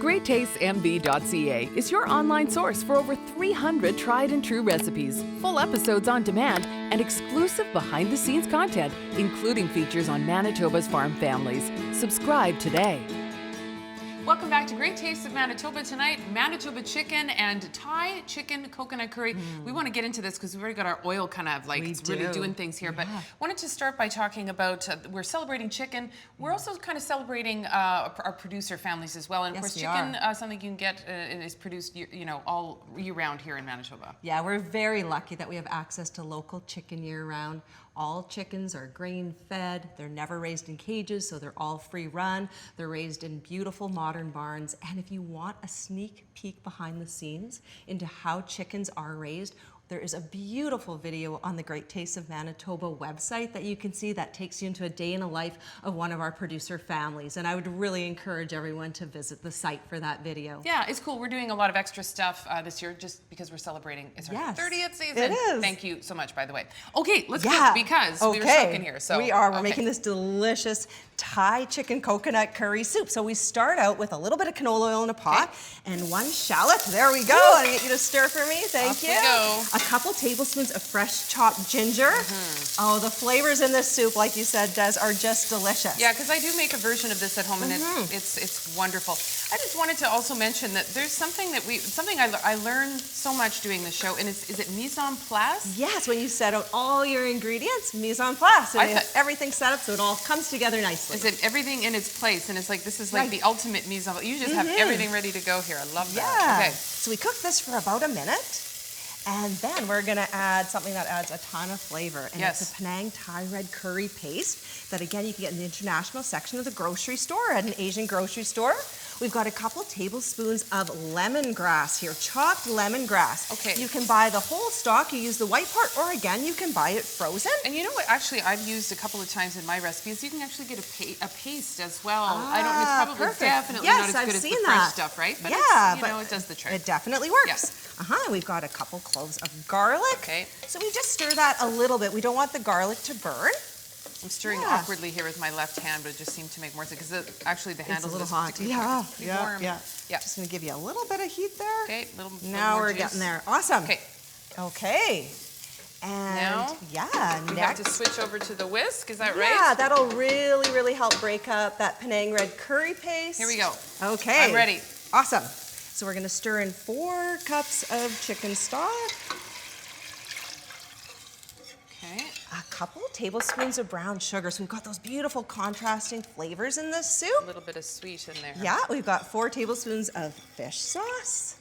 GreatTastesMB.ca is your online source for over 300 tried and true recipes, full episodes on demand, and exclusive behind-the-scenes content, including features on Manitoba's farm families. Subscribe today. Welcome back to Great Tastes of Manitoba tonight. Manitoba chicken and Thai chicken coconut curry. We want to get into this because we've already got our oil kind of like really doing things here. But wanted to start by talking about, we're celebrating chicken. We're also kind of celebrating our producer families as well. And of course, chicken, something you can get is produced all year round here in Manitoba. Yeah, we're very lucky that we have access to local chicken year round. All chickens are grain-fed, they're never raised in cages, so they're all free-run. They're raised in beautiful modern barns. And if you want a sneak peek behind the scenes into how chickens are raised, there is a beautiful video on the Great Tastes of Manitoba website that you can see that takes you into a day in the life of one of our producer families. And I would really encourage everyone to visit the site for that video. Yeah, it's cool. We're doing a lot of extra stuff this year just because we're celebrating. It's our 30th season. It is. Thank you so much, by the way. Okay, let's cook because we were soaking here. So we are. We're making this delicious Thai chicken coconut curry soup. So we start out with a little bit of canola oil in a pot and one shallot. There we go. I'm going to get you to stir for me. Thank you. Go. A couple tablespoons of fresh chopped ginger. Oh, the flavors in this soup, like you said, Des, are just delicious. Yeah, because I do make a version of this at home, and it's wonderful. I just wanted to also mention that there's something that I learned so much doing the show, and is it mise en place? Yes, when you set out all your ingredients, mise en place, and everything set up so it all comes together nicely. Is it everything in its place, and it's like this is like the ultimate mise en place. You just have everything ready to go here. I love that. Yeah. Okay. So we cook this for about a minute. And then we're gonna add something that adds a ton of flavor. And it's a Penang Thai red curry paste that again you can get in the international section of the grocery store at an Asian grocery store. We've got a couple tablespoons of lemongrass here, chopped lemongrass. Okay. You can buy the whole stalk, you use the white part, or again, you can buy it frozen. And you know what, actually, I've used a couple of times in my recipes, you can actually get a paste as well. I don't, it's probably definitely not as good as the fresh stuff, right? But it does the trick. It definitely works. We've got a couple cloves of garlic. Okay. So we just stir that a little bit. We don't want the garlic to burn. I'm stirring awkwardly here with my left hand, but it just seemed to make more sense because actually the handle is a little hot. Yeah. Just gonna give you a little bit of heat there. Okay, now we're juice. Getting there. Awesome. Okay. And now we have to switch over to the whisk. Is that right? Yeah, that'll really help break up that Penang red curry paste. Here we go. Okay. I'm ready. Awesome. So we're gonna stir in 4 cups of chicken stock. Okay. A couple tablespoons of brown sugar. So we've got those beautiful contrasting flavors in this soup. A little bit of sweet in there. Yeah, we've got 4 tablespoons of fish sauce.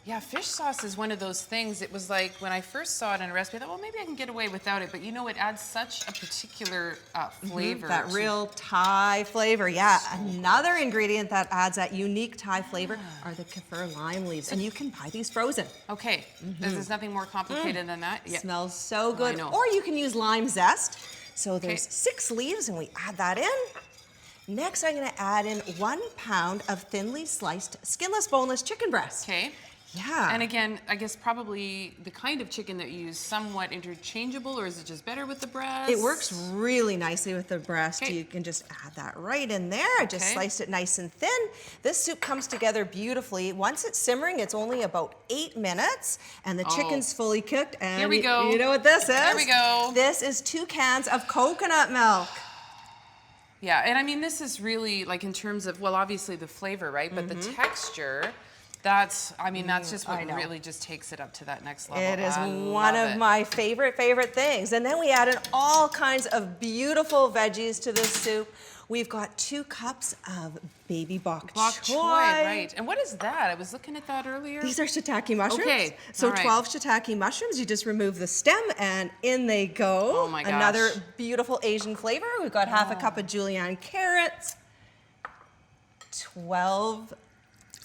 Yeah, fish sauce is one of those things. It was like when I first saw it in a recipe, I thought, well, maybe I can get away without it. But you know, it adds such a particular flavor. That real Thai flavor. Yeah, another ingredient that adds that unique Thai flavor are the kaffir lime leaves. And you can buy these frozen. Okay, there's nothing more complicated than that. Yeah. Smells so good. I know. Or you can use lime zest. So there's 6 leaves and we add that in. Next, I'm gonna add in 1 pound of thinly sliced, skinless, boneless chicken breast. Okay. Yeah. And again, I guess probably the kind of chicken that you use somewhat interchangeable, or is it just better with the breast? It works really nicely with the breast. You can just add that right in there. I just sliced it nice and thin. This soup comes together beautifully. Once it's simmering, it's only about 8 minutes, and the chicken's fully cooked. And here we go. You know what this is? There we go. This is 2 cans of coconut milk. Yeah, and I mean, this is really like in terms of, well, obviously the flavor, right? But the texture. That's just what really just takes it up to that next level. It is one of my favorite things. And then we added all kinds of beautiful veggies to this soup. We've got 2 cups of baby bok choy. Right. And what is that? I was looking at that earlier. These are shiitake mushrooms. Okay. So 12 shiitake mushrooms. You just remove the stem and in they go. Oh my gosh. Another beautiful Asian flavor. We've got half a cup of julienne carrots, 12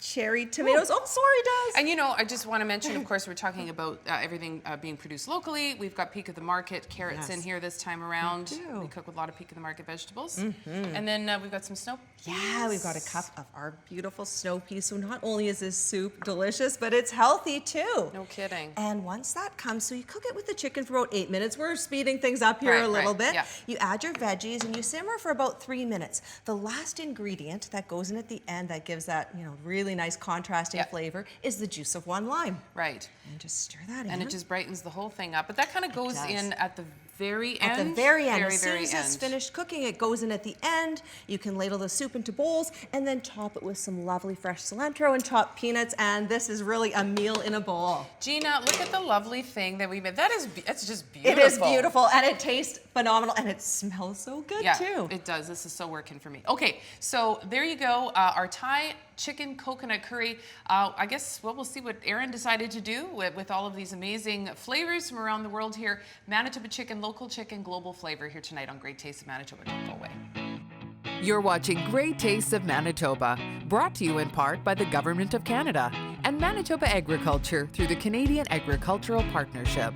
cherry tomatoes. Oh, sorry, Des. And you know, I just want to mention, of course, we're talking about everything being produced locally. We've got Peak of the Market carrots in here this time around. We cook with a lot of Peak of the Market vegetables. And then we've got some snow peas. Yeah, we've got a cup of our beautiful snow peas. So not only is this soup delicious, but it's healthy too. No kidding. And once that comes, so you cook it with the chicken for about 8 minutes. We're speeding things up here a little bit. Yeah. You add your veggies and you simmer for about 3 minutes. The last ingredient that goes in at the end that gives that, really nice contrasting flavor is the juice of 1 lime. Right. And just stir that in. And it just brightens the whole thing up. But that kind of goes in at the very end. At the very end. As soon very as it's finished cooking, it goes in at the end. You can ladle the soup into bowls and then top it with some lovely fresh cilantro and chopped peanuts. And this is really a meal in a bowl. Gina, look at the lovely thing that we made. It's just beautiful. It is beautiful, and it tastes phenomenal, and it smells so good too. It does. This is so working for me. Okay, so there you go. Our Thai chicken coconut curry. I guess we'll see what Erin decided to do with all of these amazing flavors from around the world here. Manitoba chicken, local chicken, global flavor here tonight on Great Taste of Manitoba. Don't go away. You're watching Great Tastes of Manitoba, brought to you in part by the Government of Canada and Manitoba Agriculture through the Canadian Agricultural Partnership.